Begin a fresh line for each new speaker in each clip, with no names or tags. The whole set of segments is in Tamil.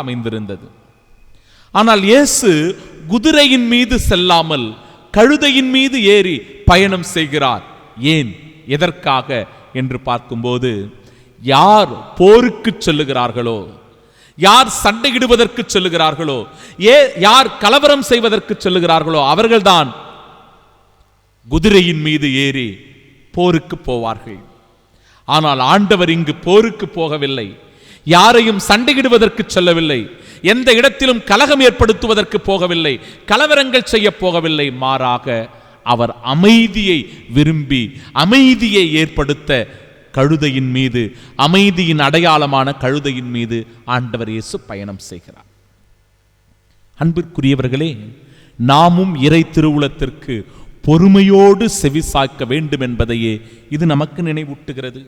அமைந்திருந்தது. ஆனால் இயேசு குதிரையின் மீது செல்லாமல் கழுதையின் மீது ஏறி பயணம் செய்கிறார். ஏன், எதற்காக என்று பார்க்கும்போது, யார் போருக்கு செல்லுகிறார்களோ, யார் சண்டையிடுவதற்கு செல்லுகிறார்களோ, யார் கலவரம் செய்வதற்கு செல்லுகிறார்களோ அவர்கள்தான் குதிரையின் மீது ஏறி போருக்கு போவார்கள். ஆனால் ஆண்டவர் இங்கு போருக்கு போகவில்லை, யாரையும் சண்டையிடுவதற்கு செல்லவில்லை, எந்த இடத்திலும் கலகம் ஏற்படுத்துவதற்கு போகவில்லை, கலவரங்கள் செய்ய போகவில்லை. மாறாக அவர் அமைதியை விரும்பி அமைதியை ஏற்படுத்த கழுதையின் மீது, அமைதியின் அடையாளமான கழுதையின் மீது ஆண்டவர் இயேசு பயணம் செய்கிறார். அன்பிற்குரியவர்களே, நாமும் இறை திருவுளத்திற்கு பொறுமையோடு செவிசாய்க்க வேண்டும் என்பதையே இது நமக்கு நினைவூட்டுகிறது.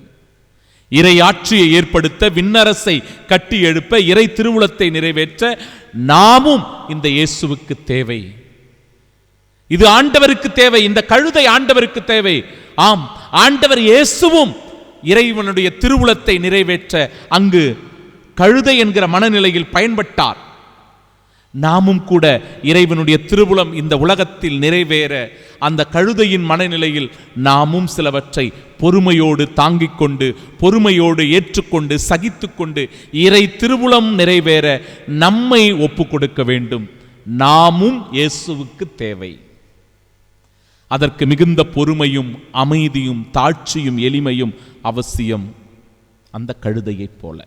இறை ஆட்சியை ஏற்படுத்த, விண்ணரசை கட்டி எழுப்ப, இறை திருவுளத்தை நிறைவேற்ற நாமும் இந்த இயேசுவுக்கு தேவை. இது ஆண்டவருக்கு தேவை. இந்த கழுதை ஆண்டவருக்கு தேவை. ஆம், ஆண்டவர் இயேசுவும் இறைவனுடைய திருவுளத்தை நிறைவேற்ற அங்கு கழுதை என்கிற மனநிலையில் பயன்பட்டார். நாமும் கூட இறைவனுடைய திருவுளம் இந்த உலகத்தில் நிறைவேற அந்த கழுதையின் மனநிலையில் நாமும் சிலவற்றை பொறுமையோடு தாங்கிக் கொண்டு, பொறுமையோடு ஏற்றுக்கொண்டு, சகித்துக்கொண்டு இறை திருவுளம் நிறைவேற நம்மை ஒப்பு கொடுக்க வேண்டும். நாமும் இயேசுவுக்கு தேவை. அதற்கு மிகுந்த பொறுமையும் அமைதியும் தாட்சியும் எளிமையும் அவசியம், அந்த கழுதையைப் போல.